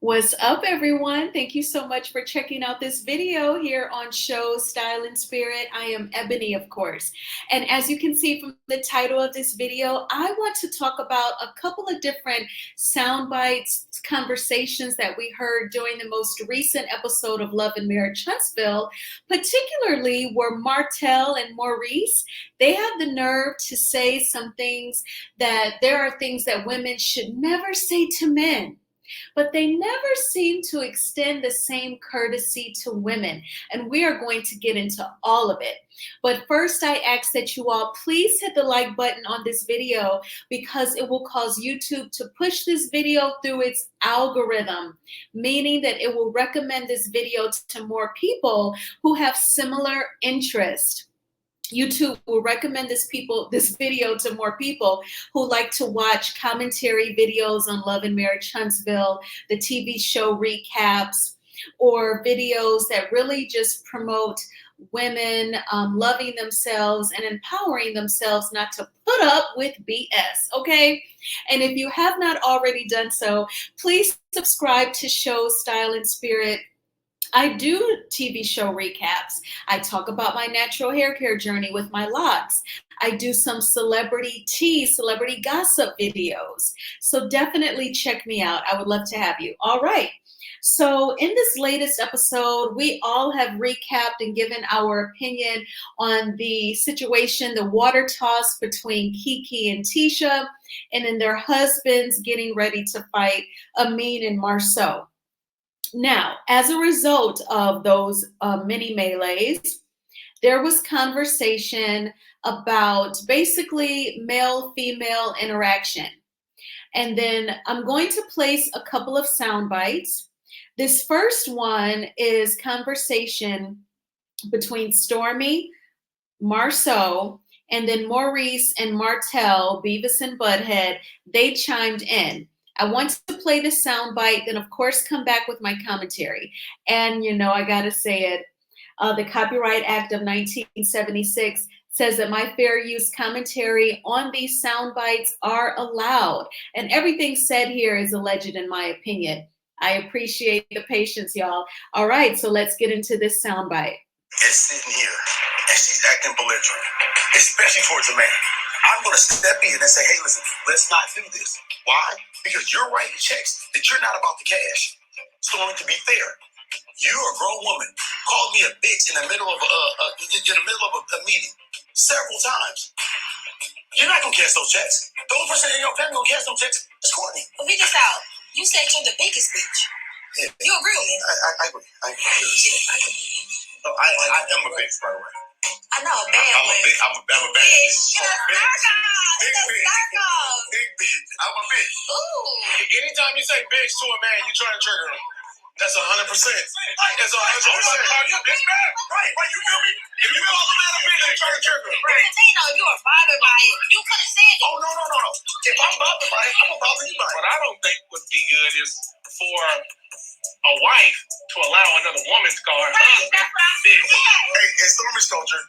What's up, everyone? Thank you so much for checking out this video here on Show Style and Spirit. I am Ebony, of course. And as you can see from the title of this video, I want to talk about a couple of different sound bites, conversations that we heard during the most recent episode of Love and Marriage Huntsville, particularly where Martell and Maurice, they have the nerve to say some things that there are things that women should never say to men. But they never seem to extend the same courtesy to women. And we are going to get into all of it. But first, I ask that you all please hit the like button on this video because it will cause YouTube to push this video through its algorithm, meaning that it will recommend this video to more people who have similar interests. YouTube will recommend this video to more people who like to watch commentary videos on Love and Marriage Huntsville, the TV show recaps, or videos that really just promote women loving themselves and empowering themselves not to put up with BS, okay? And if you have not already done so, please subscribe to Show Style and Spirit. I do TV show recaps. I talk about my natural hair care journey with my locks. I do some celebrity gossip videos. So definitely check me out. I would love to have you. All right. So in this latest episode, we all have recapped and given our opinion on the situation, the water toss between Kiki and Tisha, and then their husbands getting ready to fight Amin and Marsau. Now, as a result of those mini melees, there was conversation about basically male-female interaction. And then I'm going to place a couple of sound bites. This first one is conversation between Stormy, Marsau, and then Maurice and Martell, Beavis and Butthead. They chimed in. I want to play the soundbite, then of course come back with my commentary. And you know, I gotta say it, the Copyright Act of 1976 says that my fair use commentary on these sound bites are allowed. And everything said here is alleged in my opinion. I appreciate the patience, y'all. All right, so let's get into this soundbite. Is sitting here and she's acting belligerent, especially towards a man. I'm going to step in and say, hey, listen, let's not do this. Why? Because you're writing checks that you're not about to cash. So to be fair, you're a grown woman. Called me a bitch in the middle of a meeting several times. You're not going to cash those checks. The only person in your family going to cash those checks is Courtney. But figure this out. You said you're the biggest bitch. Yeah. You agree with me? I agree. I am a bitch, by the way. I know, a bad one. I'm a bad bitch. Big bitch. I'm a bitch. Ooh. Anytime you say bitch to a man, you try to trigger him. That's 100%. That's 100%. Right, you feel me? If you call a man a bitch, you try to trigger him. Right. You know, you were bothered by it. You could have said it. Oh, no. If I'm bothered by it, I'm going to bother anybody. What I don't think would be good is for a wife to allow another woman to call her husband bitch. Hey, in Stormy's culture,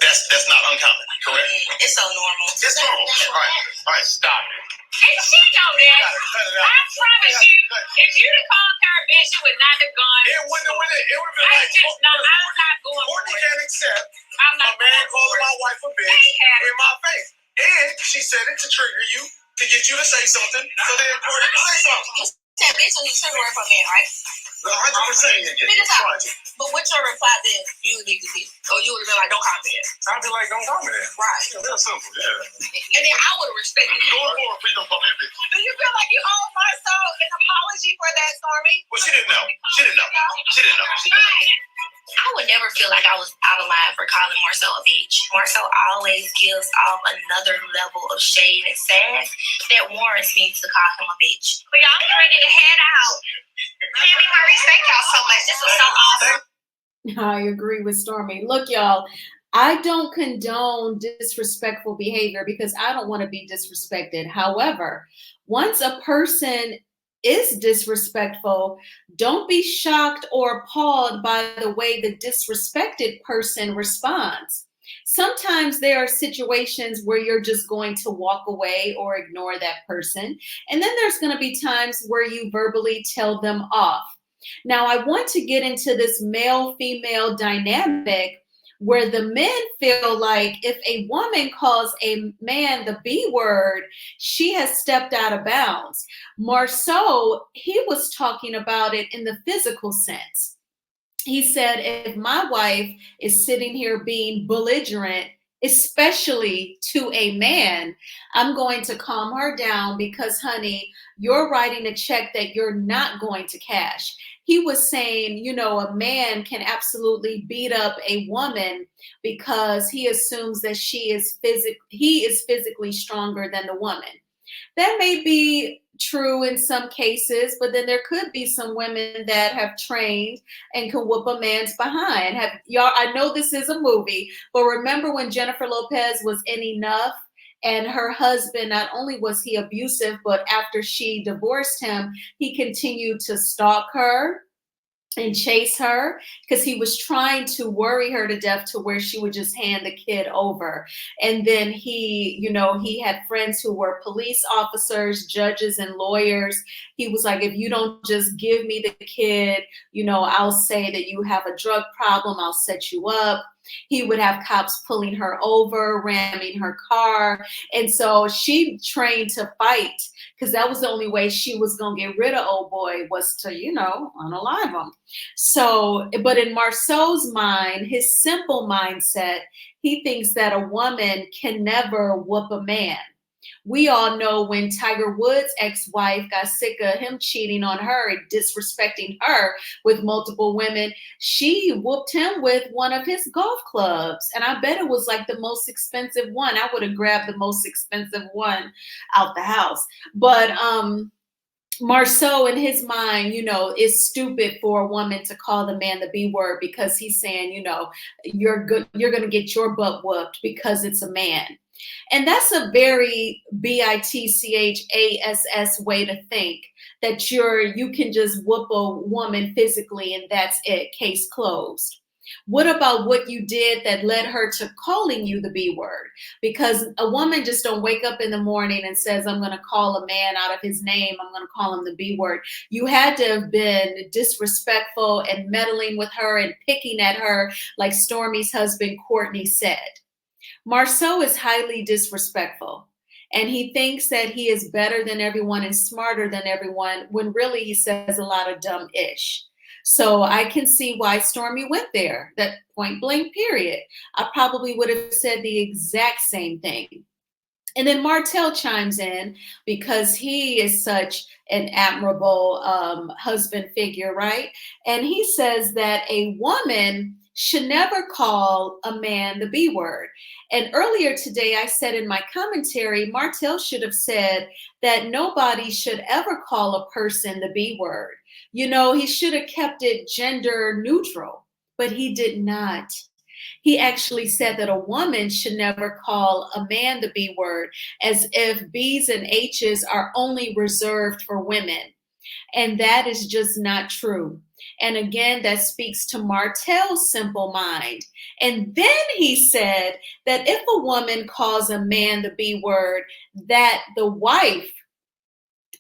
that's not uncommon, correct? It's so normal. It's normal. Right. Stop it. And she know that. I promise you, if you'd have called her a bitch, she would not have gone. It would have been like, I'm not going Courtney for it. can't accept I'm a not man going calling for my it. wife a bitch in my face. And she said it to trigger you, to get you to say something, so then Courtney can say something. You said bitch was a trigger word for men, right? 100% you get it. But what's your reply then? You would need to see. Or you would have been like, don't comment. I'd be like, don't call me that. Right. Real simple, yeah. And then I would have respected it. Going forward, please don't call me a bitch. Do you feel like you owe Marsau an apology for that, Stormy? Well, she didn't know. I would never feel like I was out of line for calling Marsau a bitch. Marsau always gives off another level of shade and sass that warrants me to call him a bitch. Well, y'all get ready to head out. Tammy, Maurice, thank y'all so much. This was so awesome. I agree with Stormy. Look, y'all, I don't condone disrespectful behavior because I don't want to be disrespected. However, once a person is disrespectful, don't be shocked or appalled by the way the disrespected person responds. Sometimes there are situations where you're just going to walk away or ignore that person. And then there's going to be times where you verbally tell them off. Now, I want to get into this male female dynamic where the men feel like if a woman calls a man the B word, she has stepped out of bounds. Marceau, he was talking about it in the physical sense. He said, if my wife is sitting here being belligerent, especially to a man, I'm going to calm her down because, honey, you're writing a check that you're not going to cash. He was saying, you know, a man can absolutely beat up a woman because he assumes that he is physically stronger than the woman. That may be true in some cases, but then there could be some women that have trained and can whoop a man's behind. Have y'all? I know this is a movie, but remember when Jennifer Lopez was in Enough, and her husband, not only was he abusive, but after she divorced him, he continued to stalk her and chase her because he was trying to worry her to death to where she would just hand the kid over. And then he had friends who were police officers, judges, and lawyers. He was like, if you don't just give me the kid, I'll say that you have a drug problem. I'll set you up. He would have cops pulling her over, ramming her car. And so she trained to fight because that was the only way she was going to get rid of old boy was to, unalive him. So, but in Marceau's mind, his simple mindset, he thinks that a woman can never whoop a man. We all know when Tiger Woods' ex-wife got sick of him cheating on her and disrespecting her with multiple women, she whooped him with one of his golf clubs. And I bet it was like the most expensive one. I would have grabbed the most expensive one out the house. But Marceau, in his mind, is stupid for a woman to call the man the B word because he's saying, you're going to get your butt whooped because it's a man. And that's a very bitchass way to think, that you can just whoop a woman physically and that's it, case closed. What about what you did that led her to calling you the B word? Because a woman just don't wake up in the morning and says, I'm going to call a man out of his name. I'm going to call him the B word. You had to have been disrespectful and meddling with her and picking at her like Stormy's husband, Courtney, said. Marceau is highly disrespectful, and he thinks that he is better than everyone and smarter than everyone when really he says a lot of dumb ish. So I can see why Stormy went there, that point blank period. I probably would have said the exact same thing. And then Martell chimes in because he is such an admirable husband figure, right? And he says that a woman should never call a man the B word. And earlier today, I said in my commentary, Martell should have said that nobody should ever call a person the B word. He should have kept it gender neutral, but he did not. He actually said that a woman should never call a man the B word, as if B's and H's are only reserved for women. And that is just not true. And again, that speaks to Martell's simple mind. And then he said that if a woman calls a man the B word, that the wife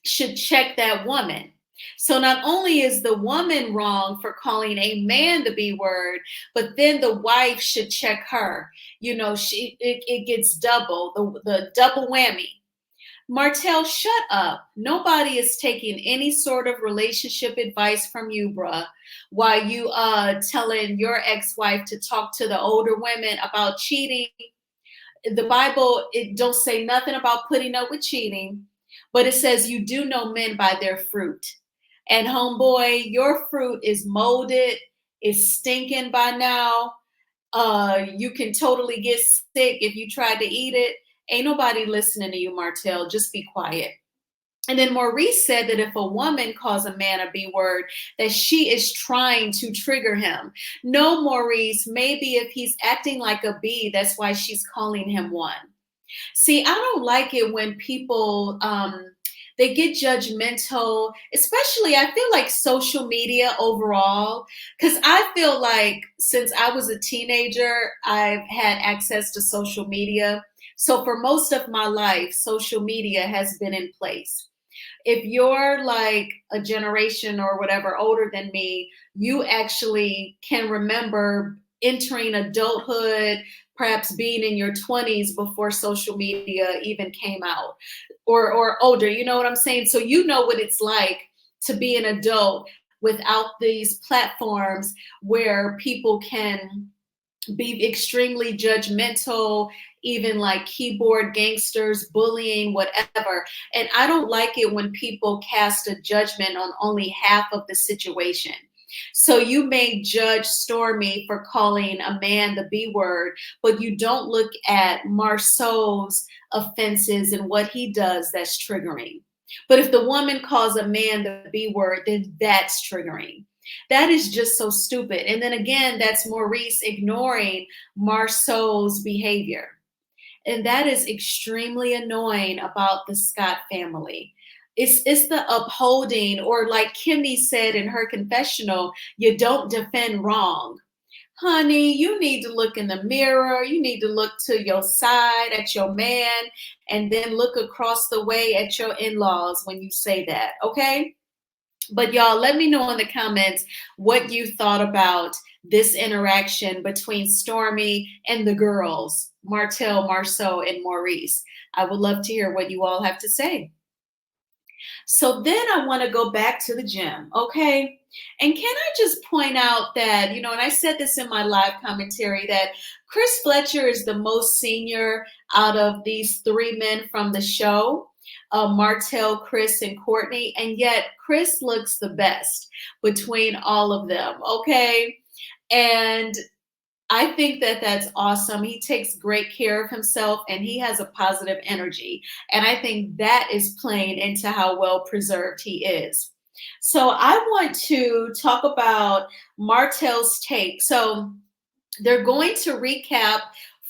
should check that woman. So not only is the woman wrong for calling a man the B word, but then the wife should check her. It gets double, the double whammy. Martell, shut up. Nobody is taking any sort of relationship advice from you, bruh, while you telling your ex-wife to talk to the older women about cheating. The Bible, it don't say nothing about putting up with cheating, but it says you do know men by their fruit. And homeboy, your fruit is molded, is stinking by now. You can totally get sick if you try to eat it. Ain't nobody listening to you, Martell. Just be quiet. And then Maurice said that if a woman calls a man a B word, that she is trying to trigger him. No, Maurice, maybe if he's acting like a B, that's why she's calling him one. See, I don't like it when people they get judgmental, especially I feel like social media overall, because I feel like since I was a teenager, I've had access to social media. So for most of my life, social media has been in place. If you're like a generation or whatever older than me, you actually can remember entering adulthood, perhaps being in your 20s before social media even came out, or older, you know what I'm saying? So you know what it's like to be an adult without these platforms where people can be extremely judgmental, even like keyboard gangsters, bullying, whatever. And I don't like it when people cast a judgment on only half of the situation. So you may judge Stormy for calling a man the B word, but you don't look at Marsau's offenses and what he does that's triggering. But if the woman calls a man the B word, then that's triggering. That is just so stupid. And then again, that's Maurice ignoring Marsau's behavior. And that is extremely annoying about the Scott family. It's the upholding, or like Kimmy said in her confessional, you don't defend wrong. Honey, you need to look in the mirror. You need to look to your side at your man, and then look across the way at your in-laws when you say that, okay? But y'all, let me know in the comments what you thought about this interaction between Stormy and the girls, Martell, Marsau, and Maurice. I would love to hear what you all have to say. So then I want to go back to the gym, okay? And can I just point out that, and I said this in my live commentary, that Chris Fletcher is the most senior out of these three men from the show. Martell, Chris, and Courtney, and yet Chris looks the best between all of them, okay? And I think that that's awesome. He takes great care of himself and he has a positive energy. And I think that is playing into how well preserved he is. So I want to talk about Martell's take. So they're going to recap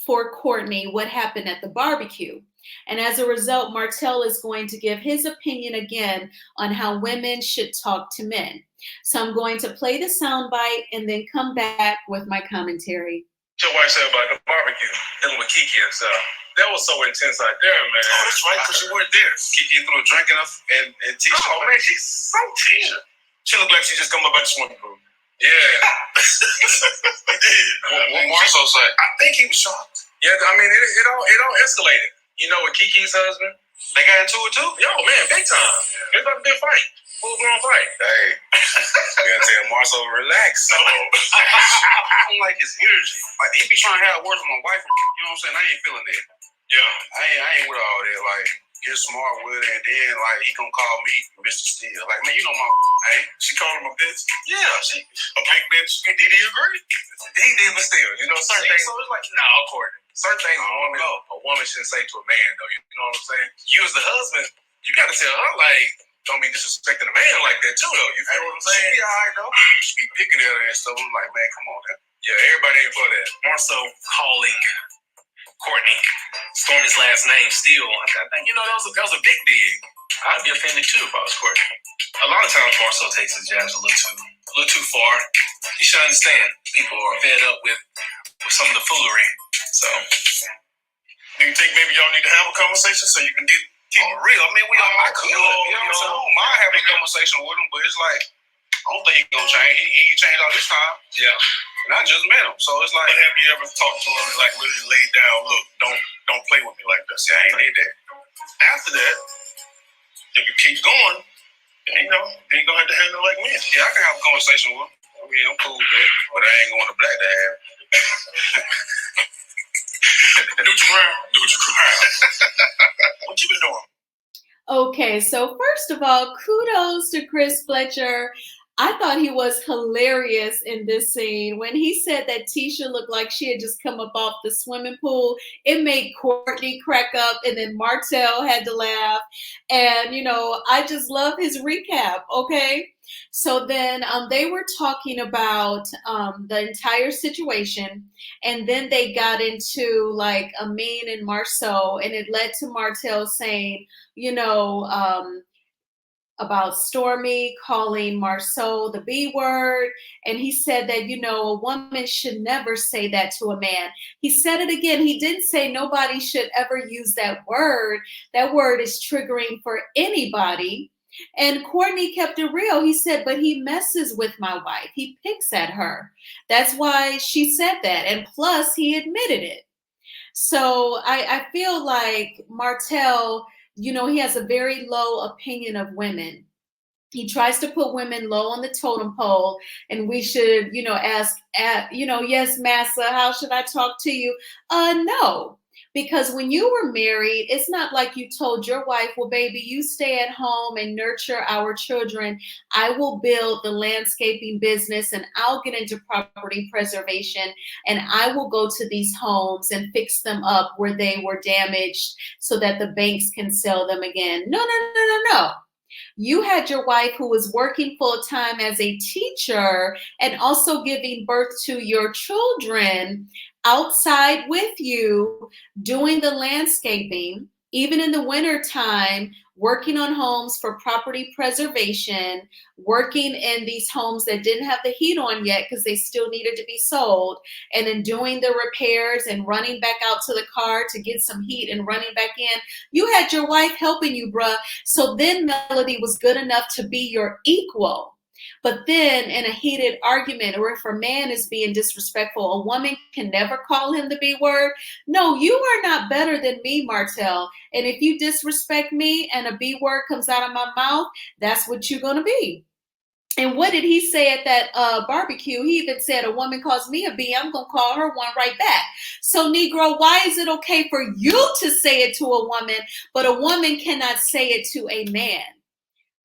for Courtney what happened at the barbecue. And as a result, Martell is going to give his opinion again on how women should talk to men. So I'm going to play the soundbite and then come back with my commentary. Your wife said about the barbecue, dealing with Kiki and stuff. That was so intense out there, man. Oh, that's right, because you weren't there. Kiki threw a drink enough and Tisha. Oh, man, she's so Tisha. She looked like she just come up out the swimming pool. Yeah. He did. What Marsau said? I think he was shocked. Yeah, I mean, it all escalated. With Kiki's husband. They got into it too? Yo, man, big time. It's about to be a fight. Full-blown fight. Hey, I gotta tell Marsau relax. I don't like his energy. Like, he be trying to have words with my wife, you know what I'm saying? I ain't feeling that. Yeah. I ain't with all that. Like, get smart with it, and then, like, he gonna call me Mr. Steele. Like, man, you know my, hey? She called him a bitch? Yeah, she, a big bitch. Did he agree? He did, but still, certain things. So it's like, nah, Courtney. Certain things a woman shouldn't say to a man, though. You know what I'm saying? You as the husband, you gotta tell her, like, don't be disrespecting a man like that, too, though. You feel what I'm saying? She be all right, though. She be picking at her and stuff. I'm like, man, come on, man. Yeah, everybody ain't for that. Marsau calling Courtney Stormy's last name Steele. I think, that was a big dig. I'd be offended, too, if I was Courtney. A lot of times Marsau takes his jabs a little too far. You should understand. People are fed up with some of the foolery. So, do you think maybe y'all need to have a conversation so you can keep it real? I mean, I could. You know what I'm saying? I don't mind having a conversation with him, but it's like, I don't think he's gonna change. He ain't changed all this time. Yeah. And I just met him. So it's like, but have you ever talked to him and like really laid down, look, don't play with me like this? See, I ain't need that. After that, if it keeps going, then you gonna have to handle it like men. Yeah, I can have a conversation with him. I mean, I'm cool with that, but I ain't going to black to have. Neutral ground. What you been doing? Okay, so first of all, kudos to Chris Fletcher. I thought he was hilarious in this scene. When he said that Tisha looked like she had just come up off the swimming pool, it made Courtney crack up, and then Martell had to laugh. And, I just love his recap, okay? So then they were talking about the entire situation, and then they got into Amin and Marsau, and it led to Martell saying, about Stormy calling Marsau the B word. And he said that, a woman should never say that to a man. He said it again. He didn't say nobody should ever use that word. That word is triggering for anybody. And Courtney kept it real. He said, but he messes with my wife. He picks at her. That's why she said that. And plus, he admitted it. So I feel like Martell, he has a very low opinion of women. He tries to put women low on the totem pole, and we should, ask, yes, massa, how should I talk to you? No. Because when you were married, it's not like you told your wife, well, baby, you stay at home and nurture our children. I will build the landscaping business and I'll get into property preservation and I will go to these homes and fix them up where they were damaged so that the banks can sell them again. No, no, no, no, no. You had your wife who was working full time as a teacher and also giving birth to your children outside with you, doing the landscaping, even in the winter time, working on homes for property preservation, working in these homes that didn't have the heat on yet because they still needed to be sold, and then doing the repairs and running back out to the car to get some heat and running back in. You had your wife helping you, bruh. So then Melody was good enough to be your equal. But then in a heated argument, or if a man is being disrespectful, a woman can never call him the B word. No, you are not better than me, Martell. And if you disrespect me and a B word comes out of my mouth, that's what you're going to be. And what did he say at that barbecue? He even said, a woman calls me a B, I'm going to call her one right back. So Negro, why is it okay for you to say it to a woman, but a woman cannot say it to a man?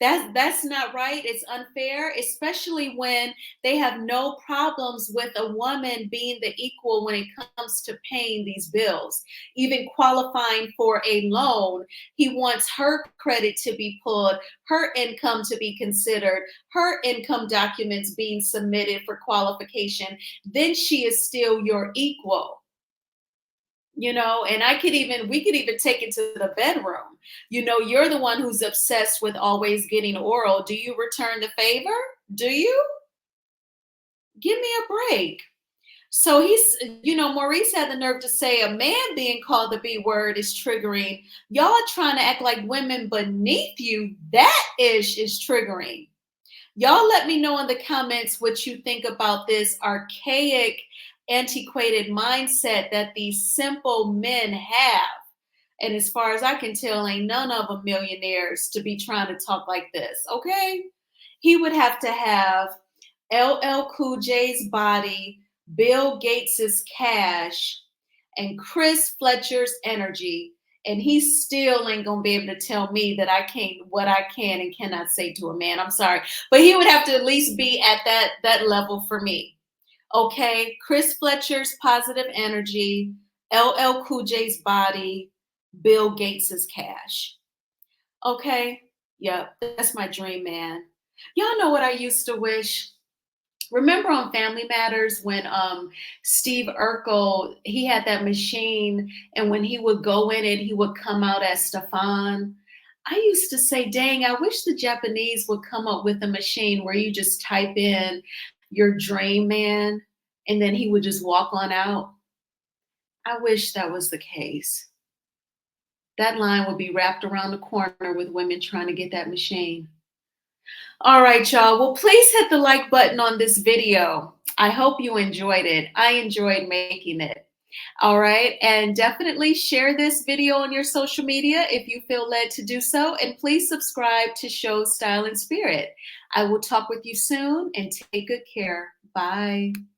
That's not right. It's unfair, especially when they have no problems with a woman being the equal when it comes to paying these bills, even qualifying for a loan. He wants her credit to be pulled, her income to be considered, her income documents being submitted for qualification. Then she is still your equal. And we could even take it to the bedroom. You're the one who's obsessed with always getting oral. Do you return the favor? Do you? Give me a break. So Maurice had the nerve to say a man being called the B word is triggering. Y'all are trying to act like women beneath you. That is triggering. Y'all let me know in the comments what you think about this archaic, antiquated mindset that these simple men have. And as far as I can tell, ain't none of them millionaires to be trying to talk like this, okay? He would have to have LL Cool J's body, Bill Gates's cash, and Chris Fletcher's energy, and he still ain't gonna be able to tell me that what I can and cannot say to a man. I'm sorry, but he would have to at least be at that level for me. Okay, Chris Fletcher's positive energy, LL Cool J's body, Bill Gates's cash. Okay, yep, that's my dream man. Y'all know what I used to wish? Remember on Family Matters when Steve Urkel, he had that machine, and when he would go in it, he would come out as Stefan. I used to say, dang, I wish the Japanese would come up with a machine where you just type in your dream man, and then he would just walk on out. I wish that was the case. That line would be wrapped around the corner with women trying to get that machine. All right, y'all. Well, please hit the like button on this video. I hope you enjoyed it. I enjoyed making it. All right. And definitely share this video on your social media if you feel led to do so. And please subscribe to Show Style and Spirit. I will talk with you soon and take good care. Bye.